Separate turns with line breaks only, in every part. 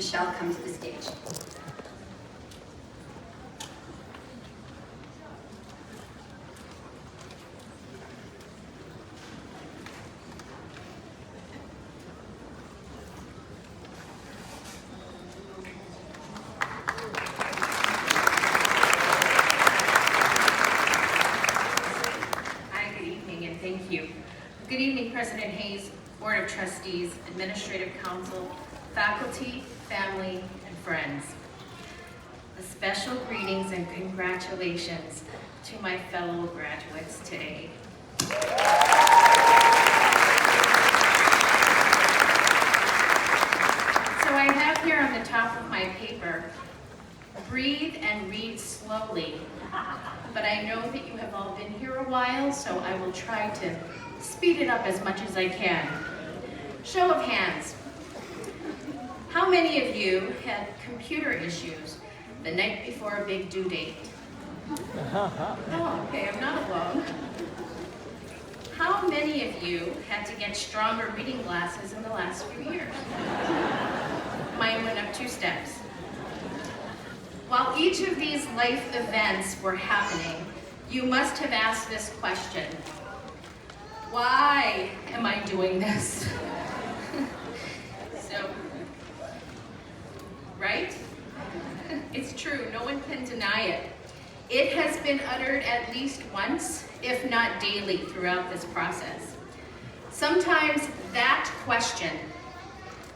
Michelle come to the stage.
Hi, good evening, and thank you. Good evening, President Hayes, Board of Trustees, Administrative Council, faculty, family, and friends. A special greetings and congratulations to my fellow graduates today. So I have here on the top of my paper, breathe and read slowly. But I know that you have all been here a while, so I will try to speed it up as much as I can. Show of hands. How many of you had computer issues the night before a big due date? Oh, okay, I'm not alone. How many of you had to get stronger reading glasses in the last few years? Mine went up 2 steps. While each of these life events were happening, you must have asked this question: why am I doing this? So, right? It's true, no one can deny it. It has been uttered at least once, if not daily, throughout this process. Sometimes that question,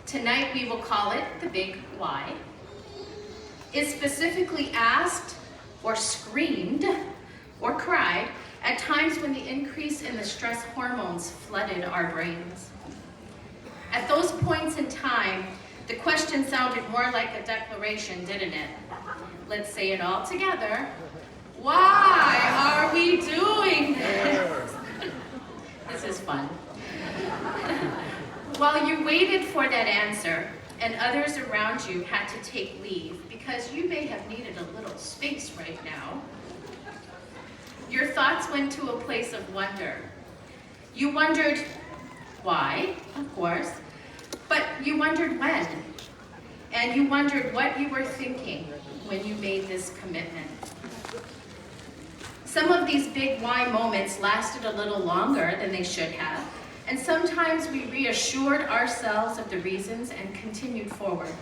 tonight we will call it the big why, is specifically asked or screamed or cried at times when the increase in the stress hormones flooded our brains. At those points in time, the question sounded more like a declaration, didn't it? Let's say it all together. Why are we doing this? This is fun. While you waited for that answer, and others around you had to take leave because you may have needed a little space right now, your thoughts went to a place of wonder. You wondered why, of course, but you wondered when, and you wondered what you were thinking when you made this commitment. Some of these big why moments lasted a little longer than they should have, and sometimes we reassured ourselves of the reasons and continued forward.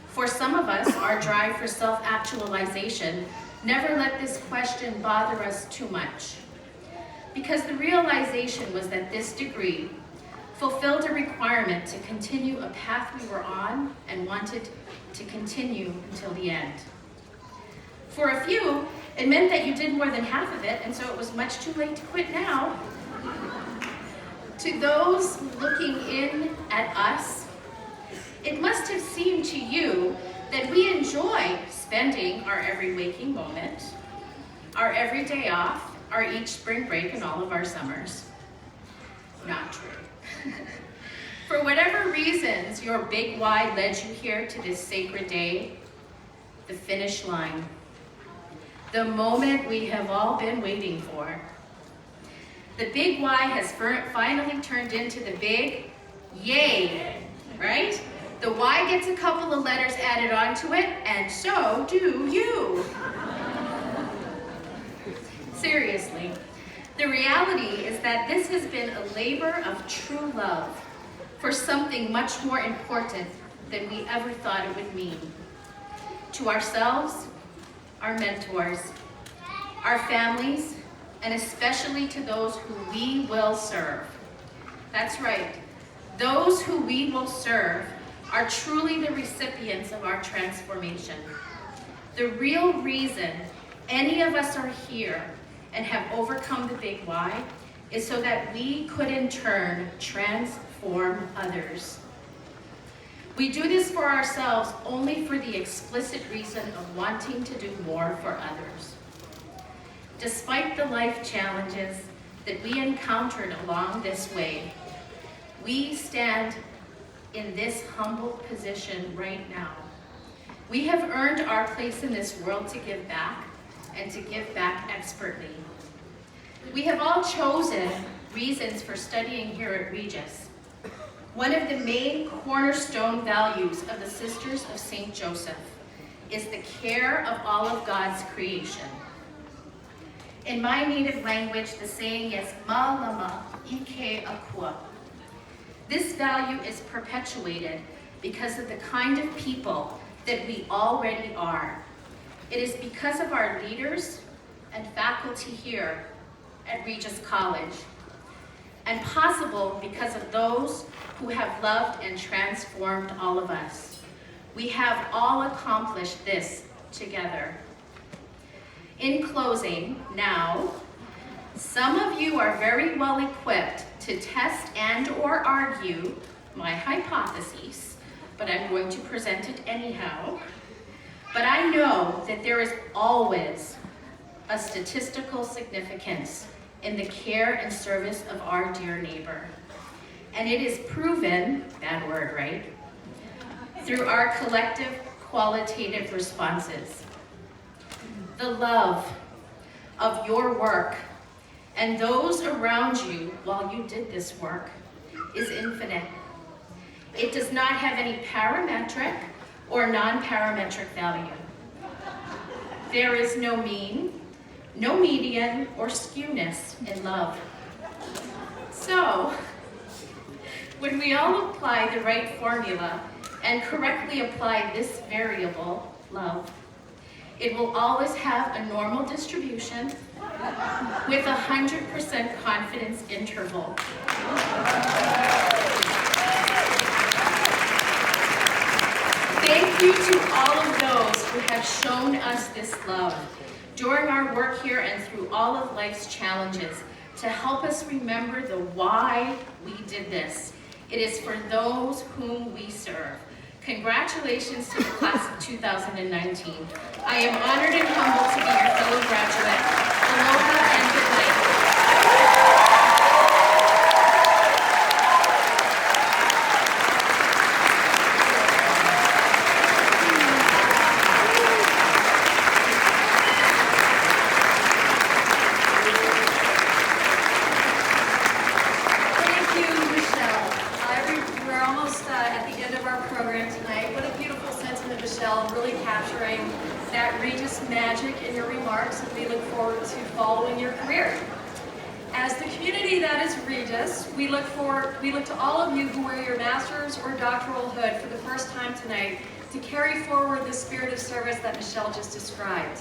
For some of us, our drive for self-actualization never let this question bother us too much, because the realization was that this degree fulfilled a requirement to continue a path we were on and wanted to continue until the end. For a few, it meant that you did more than half of it, and so it was much too late to quit now. To those looking in at us, it must have seemed to you that we enjoy spending our every waking moment, our every day off, our each spring break, and all of our summers. Not true. For whatever reasons your big why led you here to this sacred day, the finish line, the moment we have all been waiting for. The big why has finally turned into the big yay, right? The Y gets a couple of letters added onto it, and so do you. Seriously, the reality is that this has been a labor of true love for something much more important than we ever thought it would mean. To ourselves, our mentors, our families, and especially to those who we will serve. That's right, those who we will serve are truly the recipients of our transformation. The real reason any of us are here and have overcome the big why is so that we could in turn transform others. We do this for ourselves only for the explicit reason of wanting to do more for others. Despite the life challenges that we encountered along this way, we stand in this humble position right now. We have earned our place in this world to give back, and to give back expertly. We have all chosen reasons for studying here at Regis. One of the main cornerstone values of the Sisters of St. Joseph is the care of all of God's creation. In my native language, the saying is ma lama ike akua. This value is perpetuated because of the kind of people that we already are. It is because of our leaders and faculty here at Regis College, and possible because of those who have loved and transformed all of us. We have all accomplished this together. In closing, now, some of you are very well equipped to test and or argue my hypotheses, but I'm going to present it anyhow. But I know that there is always a statistical significance in the care and service of our dear neighbor. And it is proven, bad word, right? Through our collective qualitative responses. The love of your work and those around you while you did this work is infinite. It does not have any parametric or non-parametric value. There is no mean, no median, or skewness in love. So, when we all apply the right formula and correctly apply this variable, love, it will always have a normal distribution with 100% confidence interval. Thank you to all of those who have shown us this love during our work here and through all of life's challenges to help us remember the why we did this. It is for those whom we serve. Congratulations to the class of 2019. I am honored and humbled to be your fellow graduate. Aloha and good night.
Really capturing that Regis magic in your remarks, and we look forward to following your career. As the community that is Regis, we look to all of you who wear your master's or doctoral hood for the first time tonight to carry forward the spirit of service that Michelle just described.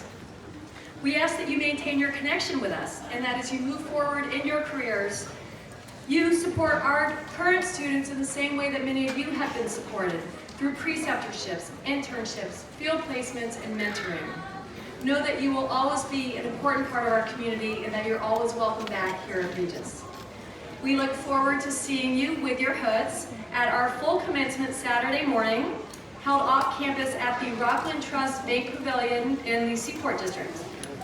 We ask that you maintain your connection with us, and that as you move forward in your careers, you support our current students in the same way that many of you have been supported, through preceptorships, internships, field placements, and mentoring. Know that you will always be an important part of our community and that you're always welcome back here at Regis. We look forward to seeing you with your hoods at our full commencement Saturday morning, held off campus at the Rockland Trust Bank Pavilion in the Seaport District.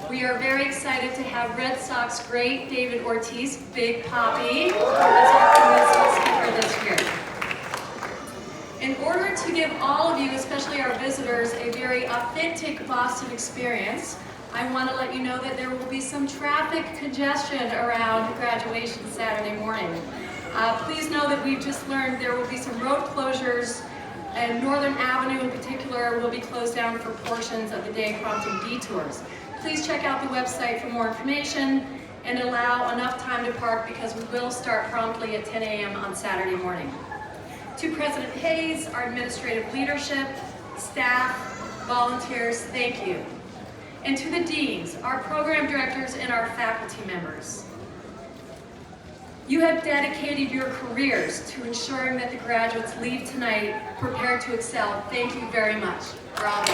We are very excited to have Red Sox great David Ortiz, Big Papi, as our commencement speaker this year. In order to give all of you, especially our visitors, a very authentic Boston experience, I want to let you know that there will be some traffic congestion around graduation Saturday morning. Please know that we've just learned there will be some road closures, and Northern Avenue in particular will be closed down for portions of the day, prompting detours. Please check out the website for more information and allow enough time to park because we will start promptly at 10 a.m. on Saturday morning. To President Hayes, our administrative leadership, staff, volunteers, thank you. And to the deans, our program directors, and our faculty members. You have dedicated your careers to ensuring that the graduates leave tonight prepared to excel. Thank you very much. Bravo.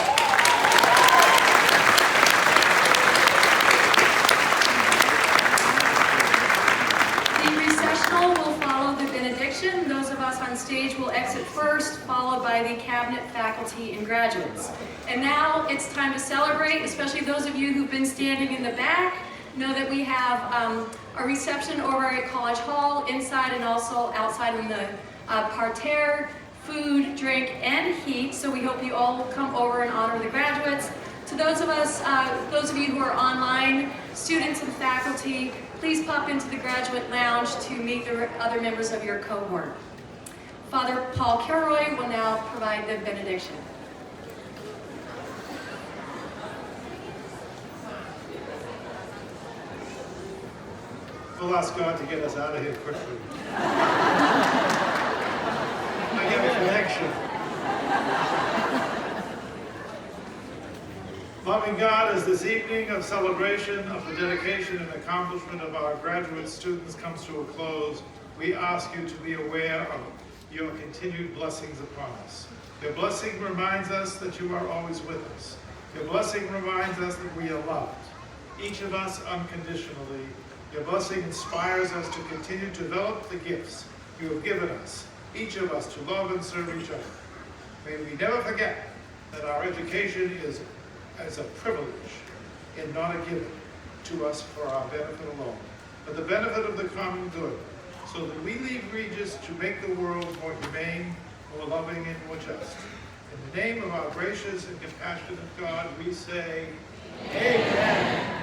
Will follow the benediction. Those of us on stage will exit first, followed by the cabinet, faculty, and graduates. And now it's time to celebrate, especially those of you who've been standing in the back. Know that we have a reception over at College Hall, inside and also outside in the parterre, food, drink, and heat. So we hope you all will come over and honor the graduates. To those of you who are online, students and faculty, please pop into the graduate lounge to meet the other members of your cohort. Father Paul Kilroy will now provide the benediction.
We'll ask God to get us out of here quickly. I get a connection. Loving God, as this evening of celebration of the dedication and accomplishment of our graduate students comes to a close, we ask you to be aware of your continued blessings upon us. Your blessing reminds us that you are always with us. Your blessing reminds us that we are loved, each of us unconditionally. Your blessing inspires us to continue to develop the gifts you have given us, each of us to love and serve each other. May we never forget that our education is a privilege and not a given to us for our benefit alone, but the benefit of the common good, so that we leave Regis to make the world more humane, more loving, and more just. In the name of our gracious and compassionate God, we say, Amen.